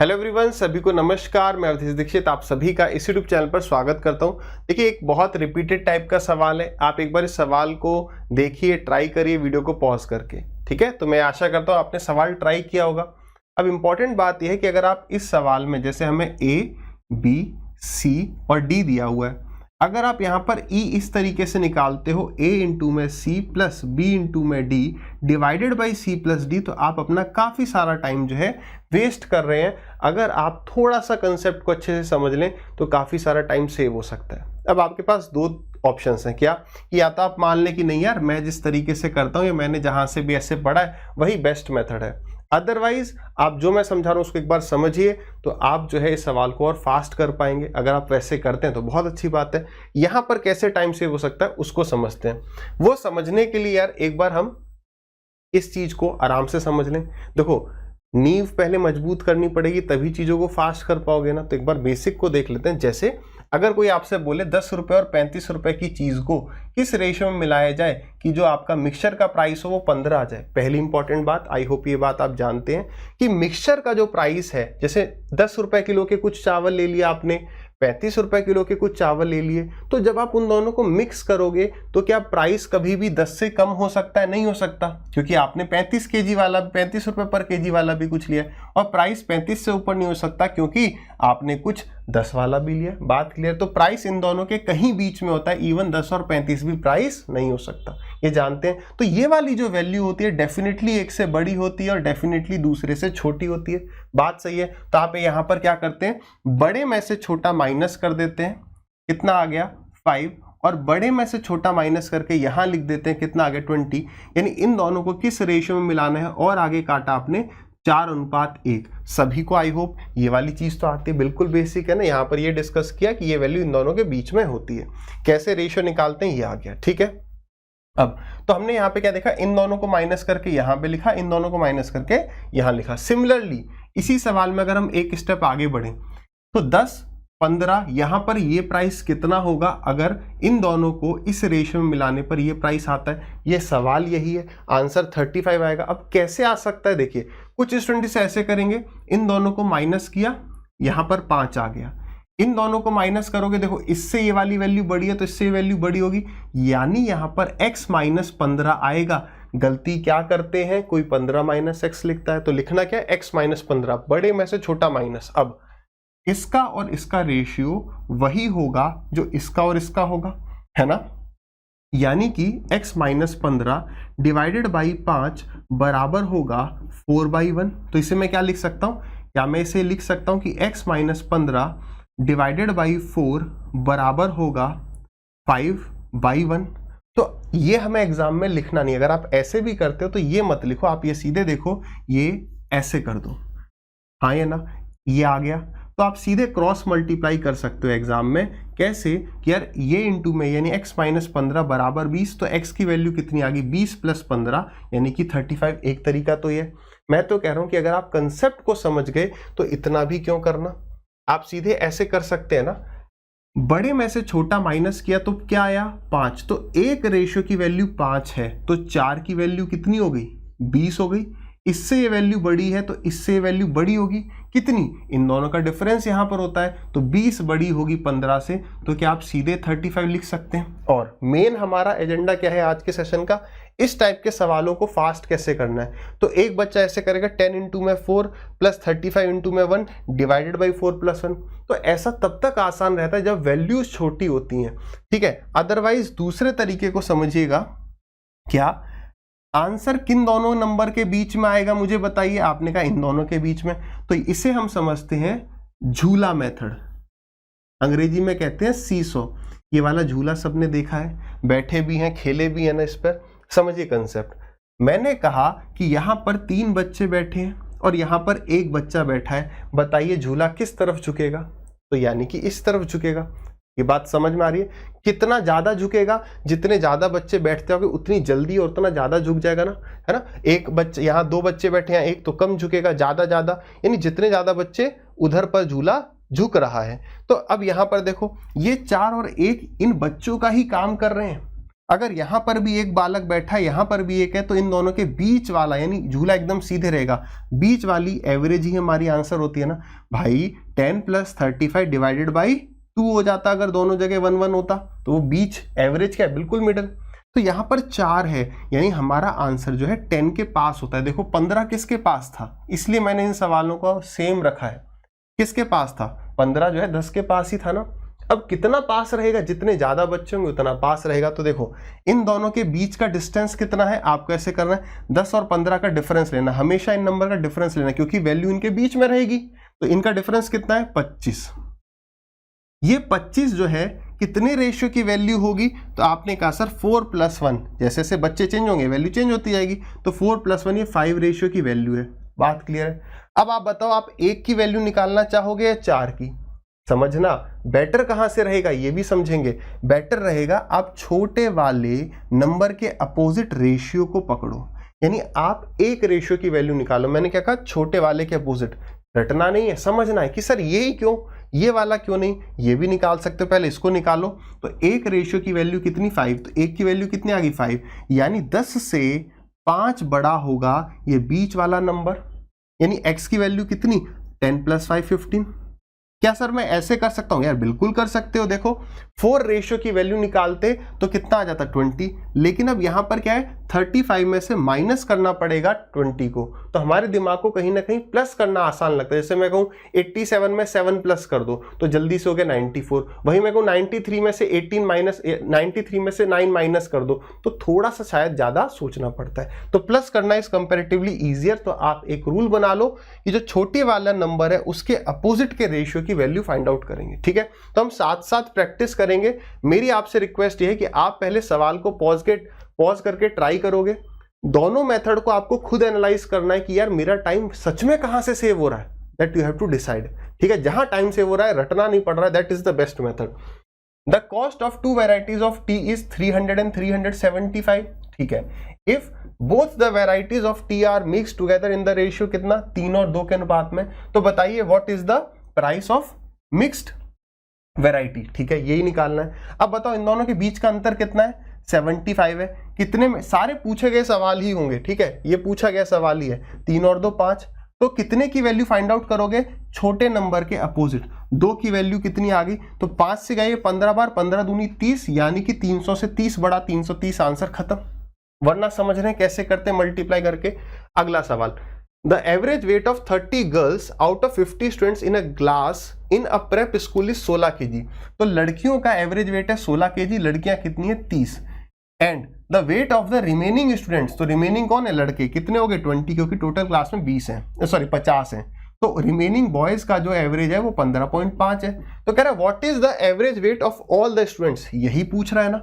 Hello everyone, सभी को नमस्कार। मैं अवधेश दीक्षित आप सभी का इस यूट्यूब चैनल पर स्वागत करता हूं। देखिए, एक बहुत रिपीटेड टाइप का सवाल है। आप एक बार इस सवाल को देखिए, ट्राई करिए वीडियो को पॉज करके, ठीक है। तो मैं आशा करता हूं आपने सवाल ट्राई किया होगा। अब इंपॉर्टेंट बात यह है कि अगर आप इस सवाल में, जैसे हमें ए, बी, सी और डी दिया हुआ है, अगर आप यहाँ पर ई इस तरीके से निकालते हो, ए इंटू में सी प्लस बी इंटू में D divided by C plus D, तो आप अपना काफ़ी सारा टाइम जो है वेस्ट कर रहे हैं। अगर आप थोड़ा सा कंसेप्ट को अच्छे से समझ लें तो काफ़ी सारा टाइम सेव हो सकता है। अब आपके पास दो ऑप्शंस हैं, क्या कि या तो आप मान लें कि नहीं यार, मैं जिस तरीके से करता हूँ या मैंने जहाँ से भी ऐसे पढ़ा है वही बेस्ट मेथड है। अदरवाइज आप जो मैं समझा रहा हूँ उसको एक बार समझिए, तो आप जो है इस सवाल को और फास्ट कर पाएंगे। अगर आप वैसे करते हैं तो बहुत अच्छी बात है। यहाँ पर कैसे टाइम सेव हो सकता है उसको समझते हैं। वो समझने के लिए यार एक बार हम इस चीज को आराम से समझ लें। देखो, नींव पहले मजबूत करनी पड़ेगी, तभी चीजों को फास्ट कर पाओगे ना। तो एक बार बेसिक को देख लेते हैं। जैसे अगर कोई आपसे बोले 10 रुपए और 35 रुपए की चीज को किस रेशियो में मिलाया जाए कि जो आपका मिक्सचर का प्राइस हो वो 15 आ जाए। पहली इंपॉर्टेंट बात, आई होप ये बात आप जानते हैं कि मिक्सचर का जो प्राइस है, जैसे 10 रुपए किलो के कुछ चावल ले लिया आपने, 35 रुपए किलो के कुछ चावल ले लिए, तो जब आप उन दोनों को मिक्स करोगे तो क्या प्राइस कभी भी 10 से कम हो सकता है? नहीं हो सकता, क्योंकि आपने 35 केजी वाला, 35 रुपए पर केजी वाला भी कुछ लिया, और प्राइस 35 से ऊपर नहीं हो सकता क्योंकि आपने कुछ 10 वाला भी लिया। बात क्लियर? तो प्राइस इन दोनों के कहीं बीच में होता है। इवन 10 और 35 भी प्राइस नहीं हो सकता, ये जानते हैं। तो ये वाली जो वैल्यू होती है डेफिनेटली एक से बड़ी होती है और डेफिनेटली दूसरे से छोटी होती है। बात सही है? तो आप यहाँ पर क्या करते हैं, बड़े में से छोटा माइनस कर देते हैं। कितना आ गया? 5। और बड़े में से छोटा माइनस करके यहां लिख देते हैं, कितना आ गया? 20। यानी इन दोनों को किस रेशियो में मिलाना है, और आगे काटा आपने 4:1। सभी को आई होप ये वाली चीज तो आती है, बिल्कुल बेसिक है ना। यहाँ पर ये डिस्कस किया कि ये वैल्यू इन दोनों के बीच में होती है। कैसे रेशियो निकालते हैं ये आ गया, ठीक है। अब तो हमने यहाँ पे क्या देखा, इन दोनों को माइनस करके यहाँ पे लिखा, इन दोनों को माइनस करके यहाँ लिखा। सिमिलरली इसी सवाल में अगर हम एक स्टेप आगे बढ़े तो 10, 15, यहाँ पर ये प्राइस कितना होगा अगर इन दोनों को इस रेशियो में मिलाने पर ये प्राइस आता है। ये सवाल यही है, आंसर 35 आएगा। अब कैसे आ सकता है? देखिए, कुछ स्टूडेंट इसे ऐसे करेंगे, इन दोनों को माइनस किया, यहाँ पर 5 आ गया। इन दोनों को माइनस करोगे, देखो इससे ये वाली वैल्यू बड़ी है तो इससे ये वैल्यू बड़ी होगी, यानी यहाँ पर x माइनस 15 आएगा। गलती क्या करते हैं, कोई 15 माइनस एक्स लिखता है, तो लिखना क्या है? x माइनस 15, बड़े में से छोटा माइनस। अब इसका और इसका रेशियो वही होगा जो इसका और इसका होगा, है ना। यानी कि x माइनस 15 डिवाइडेड बाई 5 बराबर होगा 4/1। तो इसे मैं क्या लिख सकता हूं, या मैं इसे लिख सकता हूं कि x माइनस 15 डिवाइडेड बाई 4 बराबर होगा 5/1। तो ये हमें एग्जाम में लिखना नहीं। अगर आप ऐसे भी करते हो तो ये मत लिखो, आप ये सीधे देखो, ये ऐसे कर दो, हाँ या ना, ये आ गया। तो आप सीधे क्रॉस मल्टीप्लाई कर सकते हो एग्जाम में। कैसे कि यार ये इंटू में, यानी x माइनस 15 बराबर 20, तो x की वैल्यू कितनी आ गई? 20 प्लस 15 यानी कि 35। एक तरीका तो ये। मैं तो कह रहा हूं कि अगर आप कंसेप्ट को समझ गए तो इतना भी क्यों करना, आप सीधे ऐसे कर सकते हैं ना। बड़े में से छोटा माइनस किया तो क्या आया? 5। तो एक रेशियो की वैल्यू 5 है, तो 4 की वैल्यू कितनी हो गई? 20 हो गई। इससे ये वैल्यू बड़ी है तो इससे ये वैल्यू बड़ी होगी, कितनी? इन दोनों का डिफरेंस यहां पर होता है, तो 20 बड़ी होगी 15 से। तो क्या आप सीधे 35 लिख सकते हैं। और मेन हमारा एजेंडा क्या है आज के सेशन का, इस टाइप के सवालों को फास्ट कैसे करना है। तो एक बच्चा ऐसे करेगा 10 इंटू में 4 प्लस 35 इंटू में 1 डिवाइडेड बाई 4 प्लस 1। तो ऐसा तब तक आसान रहता है जब वैल्यूज छोटी होती हैं, ठीक है। अदरवाइज दूसरे तरीके को समझिएगा, क्या आंसर किन दोनों नंबर के बीच में आएगा मुझे बताइए। आपने कहा इन दोनों के बीच में, तो इसे हम समझते हैं झूला मेथड, अंग्रेजी में कहते हैं सीसो। ये वाला झूला सबने देखा है, बैठे भी हैं, खेले भी हैं ना इस पर। समझिए कंसेप्ट। मैंने कहा कि यहाँ पर 3 बच्चे बैठे हैं और यहाँ पर एक बच्चा बैठा है, बताइए झूला किस तरफ झुकेगा? तो यानी कि इस तरफ झुकेगा। ये बात समझ में आ रही है? कितना ज्यादा झुकेगा, जितने ज्यादा बच्चे बैठते होंगे उतनी जल्दी और उतना ज्यादा झुक जाएगा ना, है ना। एक बच्चे, यहाँ 2 बच्चे बैठे हैं, एक तो कम झुकेगा, ज्यादा, यानी जितने ज्यादा बच्चे उधर पर झूला झुक रहा है। तो अब यहाँ पर देखो, ये 4 और 1 इन बच्चों का ही काम कर रहे हैं। अगर यहां पर भी एक बालक बैठा है, यहां पर भी एक है, तो इन दोनों के बीच वाला यानी झूला एकदम सीधे रहेगा, बीच वाली एवरेज ही हमारी आंसर होती है ना भाई। 10 + 35 डिवाइडेड बाई 2 हो जाता अगर दोनों जगह 1 1 होता, तो वो बीच एवरेज क्या है, बिल्कुल मिडल। तो यहां पर 4 है यानी हमारा आंसर जो है 10 के पास होता है। देखो 15 किसके पास था, इसलिए मैंने इन सवालों को सेम रखा है। किसके पास था, 15 जो है 10 के पास ही था ना। अब कितना पास रहेगा, जितने ज्यादा बच्चे होंगे उतना पास रहेगा। तो देखो इन दोनों के बीच का डिस्टेंस कितना है, आपको ऐसे करना है 10 और 15 का डिफरेंस लेना, हमेशा इन नंबर का डिफरेंस लेना क्योंकि वैल्यू इनके बीच में रहेगी। तो इनका डिफरेंस कितना है, 25। ये 25 जो है कितने रेशियो की वैल्यू होगी, तो आपने कहा सर 4 + 1, जैसे जैसे बच्चे चेंज होंगे वैल्यू चेंज होती जाएगी, तो 4 + 1 ये 5 रेशियो की वैल्यू है। बात क्लियर है। अब आप बताओ, आप 1 की वैल्यू निकालना चाहोगे या 4 की? समझना बेटर कहां से रहेगा ये भी समझेंगे। बेटर रहेगा आप छोटे वाले नंबर के अपोजिट रेशियो को पकड़ो, यानी आप एक रेशियो की वैल्यू निकालो। मैंने क्या कहा, छोटे वाले के अपोजिट। रटना नहीं है, समझना है कि सर ये ही क्यों, ये वाला क्यों नहीं, ये भी निकाल सकते हो। पहले इसको निकालो, तो एक रेशियो की वैल्यू कितनी, 5, तो एक की वैल्यू कितनी आ गई 5, यानी 10 से 5 बड़ा होगा ये बीच वाला नंबर, यानी x की वैल्यू कितनी, 10 + 5 15। क्या सर मैं ऐसे कर सकता हूं, यार बिल्कुल कर सकते हो। देखो 4 रेशियो की वैल्यू निकालते तो कितना आ जाता, 20, लेकिन अब यहां पर क्या है, 35 में से माइनस करना पड़ेगा 20 को, तो हमारे दिमाग को कहीं ना कहीं प्लस करना आसान लगता है। जैसे मैं कहूं 87 में 7 प्लस कर दो तो जल्दी से हो गया 94, वही मैं कहूं 93 में से 18 माइनस 93 में से 9 माइनस कर दो तो थोड़ा सा शायद ज्यादा सोचना पड़ता है, तो प्लस करना इज कंपैरेटिवली इजियर। तो आप एक रूल बना लो कि जो छोटे वाला नंबर है उसके अपोजिट के रेशियो की वैल्यू फाइंड आउट करेंगे, ठीक है। तो हम साथ साथ प्रैक्टिस करेंगे। मेरी आपसे रिक्वेस्ट ये है कि आप पहले सवाल को पॉज करके ट्राई करोगे। दोनों मेथड को आपको खुद एनालाइज करना है कि यार मेरा टाइम सच में कहां से सेव हो रहा है, that you have to decide, ठीक है। जहां टाइम सेव हो रहा है, रटना नहीं पड़ रहा है, that is the best method. The cost of 2 varieties of T is 300 and 375, ठीक है। If both the varieties of T R mix together in the ratio कितना, 3 और 2 के अनुपात में, तो बताइए what is the price of mixed variety, ठीक है, यही निकालना है। अब बताओ इन दोनों के बीच का अंतर कितना है, 75 है। कितने में, सारे पूछे गए सवाल ही होंगे, ठीक है, ये पूछा गया सवाल ही है। 3 और 2 5, तो कितने की वैल्यू फाइंड आउट करोगे, छोटे नंबर के अपोजिट। 2 की वैल्यू कितनी आ गई, तो 5 से गए 15 बार, 15 दूनी 30, यानी कि 300 से 30 बड़ा 330, आंसर खत्म। वरना समझ रहे हैं कैसे करते हैं, मल्टीप्लाई करके। अगला सवाल, The average weight of 30 girls out of 50 students in a class in a prep school is 16 kg। तो लड़कियों का एवरेज वेट है 16 kg, लड़कियां कितनी है 30। And the weight of the remaining students, तो रिमेनिंग कौन है, लड़के कितने हो गए 20, क्योंकि टोटल क्लास में 20 है, सॉरी 50 है। तो रिमेनिंग बॉयज का जो एवरेज है वो 15.5 है। तो कह रहा है what is the average weight of all the students, यही पूछ रहा है ना।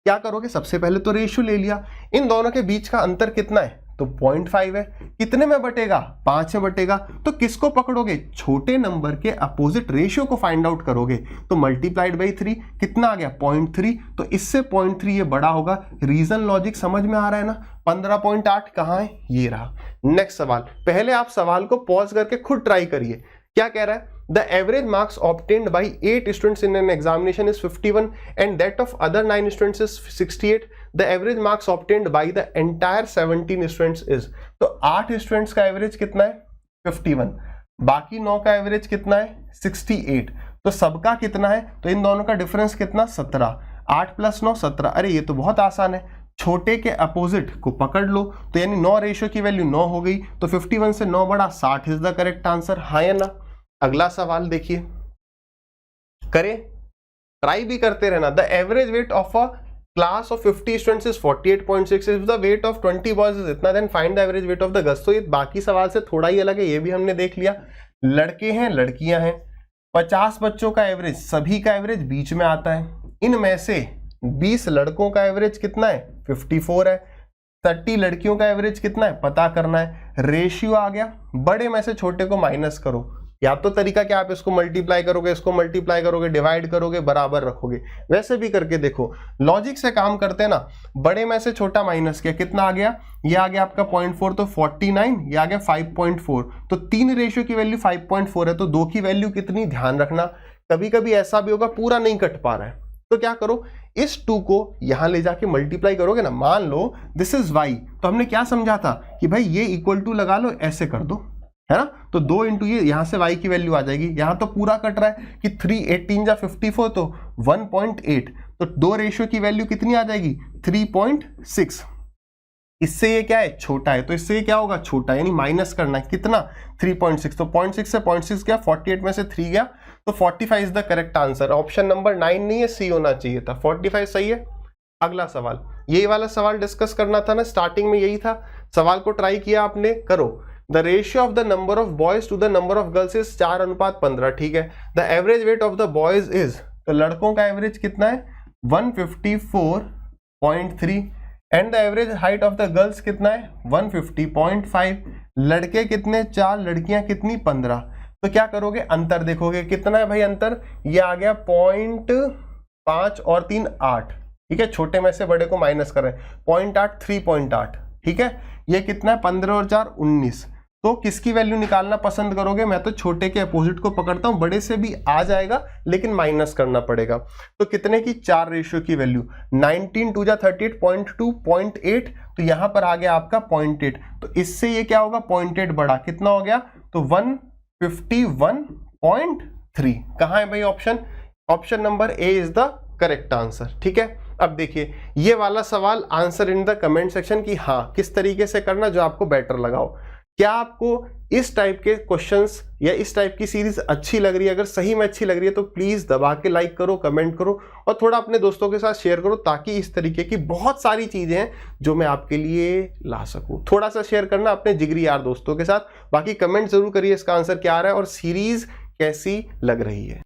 क्या करोगे, सबसे पहले तो रेशियो ले लिया, इन दोनों के बीच का अंतर कितना है, तो 0.5 है। कितने में बटेगा, 5 में बटेगा। तो किसको पकड़ोगे, छोटे नंबर के अपोजिट रेशियो को फाइंड आउट करोगे, तो मल्टीप्लाइड बाई 3 कितना आ गया 0.3, तो इससे 0.3 ये बड़ा होगा। रीजन लॉजिक समझ में आ रहा है ना। 15.8 कहां है, ये रहा। नेक्स्ट सवाल, पहले आप सवाल को पॉज करके खुद ट्राई करिए। क्या कह रहा है, the average marks obtained by 8 students in an examination is 51 and that of other 9 students is 68। the average marks obtained by the entire 17 students is, तो 8 स्टूडेंट्स का एवरेज कितना है 51, बाकी 9 का एवरेज कितना है 68, तो सबका कितना है, तो इन दोनों का डिफरेंस कितना 17, 8 + 9 17। अरे ये तो बहुत आसान है, छोटे के अपोजिट को पकड़ लो, तो यानी 9 रेशियो की वैल्यू 9 हो गई, तो 51 से 9 बड़ा 60 इज द करेक्ट आंसर, हाँ या ना। अगला सवाल देखिए, करें, ट्राई भी करते रहना। The average weight of a class of 50 students is 48.6, if the weight of 20 boys is इतना, then find the average weight of the girls. तो ये बाकी सवाल से थोड़ा ही अलग है, ये भी हमने देख लिया। लड़के हैं लड़कियां हैं, 50 बच्चों का एवरेज, सभी का एवरेज बीच में आता है। इनमें से 20 लड़कों का एवरेज कितना है 54 है, 30 लड़कियों का एवरेज कितना है पता करना है। रेशियो आ गया, बड़े में से छोटे को माइनस करो, या तो तरीका क्या, आप इसको मल्टीप्लाई करोगे, इसको मल्टीप्लाई करोगे, डिवाइड करोगे, बराबर रखोगे, वैसे भी करके देखो। लॉजिक से काम करते हैं ना, बड़े में से छोटा माइनस किया, कितना आ गया, ये आ गया आपका 0.4, तो 49, ये आ गया 5.4, तो 3 रेशियो की वैल्यू 5.4 है, तो 2 की वैल्यू कितनी, ध्यान रखना। कभी कभी ऐसा भी होगा पूरा नहीं कट पा रहा है, तो क्या करो, इस 2 को यहां ले जाके मल्टीप्लाई करोगे ना, मान लो दिस इज y, तो हमने क्या समझा था कि भाई ये इक्वल टू लगा लो, ऐसे कर दो, है ना। तो 2 इंटू ये, यहां से y की वैल्यू आ जाएगी। यहां तो पूरा कट रहा है कि 3 18 जा 54, तो 1.8, तो 2 रेशियो की वैल्यू कितनी आ जाएगी 3.6। इससे ये क्या है, छोटा है, तो इससे ये क्या होगा, छोटा, यानी माइनस करना है कितना 3.6, तो 0.6 से 0.6 गया, 48 में से 3 गया, तो 45 is the correct answer. Option number 9 नहीं है, सी होना चाहिए था, 45 सही है। अगला सवाल, यही वाला सवाल डिस्कस करना था ना, स्टार्टिंग में यही था। सवाल को ट्राई किया आपने, करो। The ratio of the number of boys to the number of girls is 4:15, ठीक है। The average weight of the boys is, तो लड़कों का एवरेज कितना है 154.3, and the average height of the girls कितना है 150.5। लड़के कितने 4, लड़कियां कितनी 15। तो क्या करोगे, अंतर देखोगे, कितना है भाई अंतर, ये आ गया 0.5 और 3 8, ठीक है। छोटे में से बड़े को माइनस कर रहे हैं, 0.8 3.8, ठीक है। ये कितना है 15 और 4 19। तो किसकी वैल्यू निकालना पसंद करोगे, मैं तो छोटे के अपोजिट को पकड़ता हूं, बड़े से भी आ जाएगा लेकिन माइनस करना पड़ेगा। तो कितने की 4 रेशियो की वैल्यू, 19 2 जा 38, 0.2 0.8, तो यहां पर आ गया आपका 0.8, तो इससे ये क्या होगा 0.8 बढ़ा, कितना हो गया, तो 151.3। कहां है भाई option, option number A is the correct answer, ठीक है। अब देखिए ये वाला सवाल answer in the comment section की हाँ किस तरीके से करना जो आपको बेटर लगाओ। क्या आपको इस टाइप के क्वेश्चंस या इस टाइप की सीरीज अच्छी लग रही है? अगर सही में अच्छी लग रही है तो प्लीज दबा के लाइक करो, कमेंट करो और थोड़ा अपने दोस्तों के साथ शेयर करो, ताकि इस तरीके की बहुत सारी चीजें हैं जो मैं आपके लिए ला सकूं। थोड़ा सा शेयर करना अपने जिगरी यार दोस्तों के साथ। बाकी कमेंट जरूर करिए इसका आंसर क्या आ रहा है और सीरीज कैसी लग रही है।